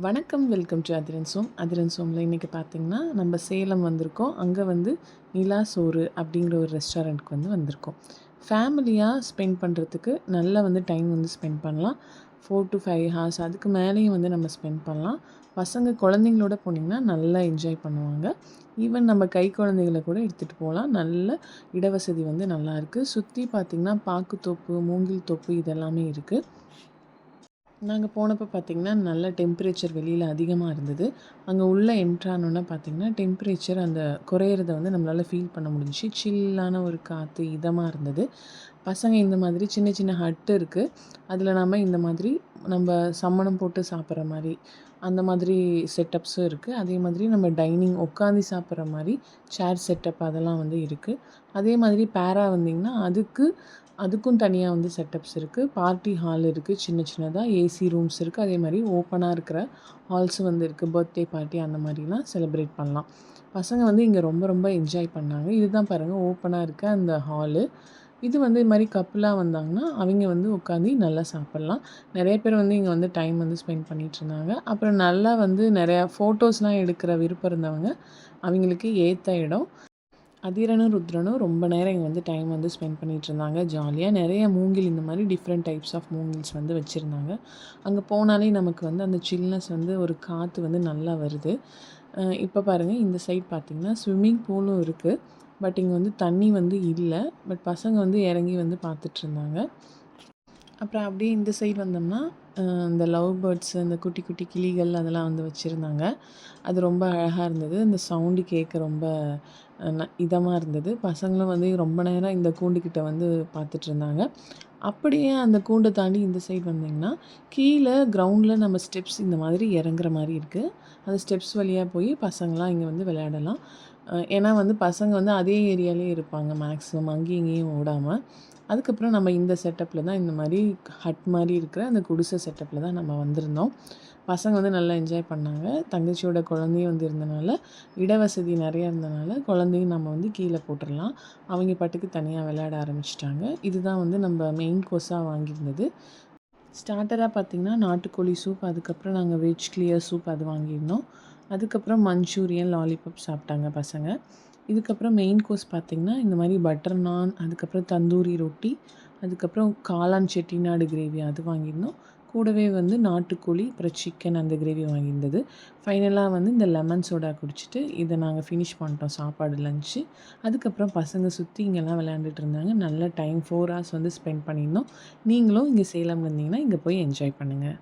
வணக்கம், welcome to அதிரன்சோமில் இன்றைக்கி பார்த்திங்கன்னா நம்ம சேலம் வந்திருக்கோம். அங்கே வந்து நிலா சோறு அப்படிங்கிற ஒரு ரெஸ்டாரண்ட்டுக்கு வந்திருக்கோம். ஃபேமிலியாக ஸ்பெண்ட் பண்ணுறதுக்கு நல்லா டைம் ஸ்பெண்ட் பண்ணலாம். 4 to 5 ஹார்ஸ் அதுக்கு மேலேயும் நம்ம ஸ்பெண்ட் பண்ணலாம். பசங்க குழந்தைங்களோட போனீங்கன்னா நல்லா என்ஜாய் பண்ணுவாங்க. ஈவன் நம்ம கை குழந்தைகளை கூட எடுத்துகிட்டு போகலாம். நல்ல இடவசதி நல்லாயிருக்கு. சுற்றி பார்த்திங்கன்னா பாக்குத்தோப்பு, மூங்கில் தோப்பு இதெல்லாமே இருக்குது. நாங்கள் போனப்போ பார்த்திங்கன்னா நல்ல டெம்பரேச்சர் வெளியில் அதிகமாக இருந்தது. அங்கே உள்ளே என்ட்ரானோன்னா பார்த்திங்கன்னா டெம்பரேச்சர் அந்த குறையிறத நம்மளால் ஃபீல் பண்ண முடிஞ்சுச்சு. சில்லான ஒரு காற்று இதமாக இருந்தது. பசங்க இந்த மாதிரி சின்ன சின்ன ஹட்டு இருக்குது. அதில் நம்ம இந்த மாதிரி நம்ம சம்மணம் போட்டு சாப்பிட்ற மாதிரி அந்த மாதிரி செட்டப்ஸும் இருக்குது. அதே மாதிரி நம்ம டைனிங் உட்காந்து சாப்பிட்ற மாதிரி சேர் செட்டப் அதெல்லாம் இருக்குது. அதே மாதிரி பேரா வந்திங்கன்னா அதுக்கும் தனியாக செட்டப்ஸ் இருக்குது. பார்ட்டி ஹால் இருக்குது, சின்ன சின்னதாக ஏசி ரூம்ஸ் இருக்குது. அதே மாதிரி ஓப்பனாக இருக்கிற ஹால்ஸும் இருக்குது. பர்த்டே பார்ட்டி அந்த மாதிரிலாம் செலிப்ரேட் பண்ணலாம். பசங்க இங்கே ரொம்ப ரொம்ப என்ஜாய் பண்ணாங்க. இதுதான் பாருங்கள் ஓப்பனாக இருக்க அந்த ஹாலு. இது இது மாதிரி கப்புலாக வந்தாங்கன்னா அவங்க உட்காந்து நல்லா சாப்பிட்லாம். நிறைய பேர் இங்கே டைம் ஸ்பெண்ட் பண்ணிகிட்ருந்தாங்க. அப்புறம் நல்லா நிறையா ஃபோட்டோஸ்லாம் எடுக்கிற விருப்பம் இருந்தவங்க அவங்களுக்கு ஏற்ற இடம். அதிரனும் ருத்ரனும் ரொம்ப நேரம் இங்கே டைம் ஸ்பெண்ட் பண்ணிகிட்ருந்தாங்க ஜாலியாக. நிறைய மூங்கில் இந்த மாதிரி டிஃப்ரெண்ட் டைப்ஸ் ஆஃப் மூங்கில்ஸ் வச்சுருந்தாங்க. அங்கே போனாலே நமக்கு அந்த சில்னஸ் ஒரு காற்று நல்லா வருது. இப்போ பாருங்கள் இந்த சைட் பார்த்திங்கன்னா ஸ்விம்மிங் பூலும் இருக்குது. பட் இங்கே தண்ணி இல்லை. பட் பசங்க இறங்கி பார்த்துட்ருந்தாங்க. அப்புறம் அப்படியே இந்த சைடு வந்தோம்னா இந்த லவ் பேர்ட்ஸு, இந்த குட்டி குட்டி கிளிகள் அதெல்லாம் வச்சுருந்தாங்க. அது ரொம்ப அழகாக இருந்தது. அந்த சவுண்டு கேட்க ரொம்ப இதமாக இருந்தது. பசங்களும் ரொம்ப நேரம் இந்த கூண்டுக்கிட்ட பார்த்துட்ருந்தாங்க. அப்படியே அந்த கூண்டை தாண்டி இந்த சைடு வந்திங்கன்னா கீழே கிரவுண்டில் நம்ம ஸ்டெப்ஸ் இந்த மாதிரி இறங்குற மாதிரி இருக்குது. அந்த ஸ்டெப்ஸ் வழியாக போய் பசங்களாம் இங்கே விளையாடலாம். ஏன்னா பசங்க அதே ஏரியாலே இருப்பாங்க மேக்ஸிமம், அங்கேயும் இங்கேயும் ஓடாமல். அதுக்கப்புறம் நம்ம இந்த செட்டப்பில் தான் இந்த மாதிரி ஹட் மாதிரி இருக்கிற அந்த குடிசை செட்டப்பில் தான் நம்ம வந்திருந்தோம். பசங்க நல்லா என்ஜாய் பண்ணாங்க. தங்கச்சியோட குழந்தையும் இருந்தனால இடவசதி நிறையா இருந்தனால குழந்தையும் நம்ம கீழே போட்டுடலாம். அவங்க பாட்டுக்கு தனியாக விளையாட ஆரம்பிச்சிட்டாங்க. இதுதான் நம்ம மெயின் கோர்ஸாக வாங்கியிருந்தது. ஸ்டார்டராக பார்த்திங்கன்னா நாட்டுக்கோழி சூப், அதுக்கப்புறம் நாங்கள் வெஜ் கிளியர் சூப் அது வாங்கியிருந்தோம். அதுக்கப்புறம் மஞ்சூரியன், லாலிபாப் சாப்பிட்டாங்க பசங்க. இதுக்கப்புறம் மெயின் கோர்ஸ் பார்த்திங்கன்னா இந்த மாதிரி பட்டர் நான், அதுக்கப்புறம் தந்தூரி ரொட்டி, அதுக்கப்புறம் காளான் செட்டிநாடு கிரேவி அது வாங்கியிருந்தோம். கூடவே நாட்டுக்கோழி, அப்புறம் சிக்கன் அந்த கிரேவி வாங்கியிருந்தது. ஃபைனலாக இந்த லெமன் சோடா குடிச்சிட்டு இதை நாங்கள் ஃபினிஷ் பண்ணிட்டோம் சாப்பாடு லஞ்சு. அதுக்கப்புறம் பசங்க சுற்றி இங்கெல்லாம் விளையாண்டுட்டு இருந்தாங்க. நல்ல டைம் 4 ஹார்ஸ் ஸ்பெண்ட் பண்ணியிருந்தோம். நீங்களும் இங்கே சேலம் வந்தீங்கன்னா இங்கே போய் என்ஜாய் பண்ணுங்கள்.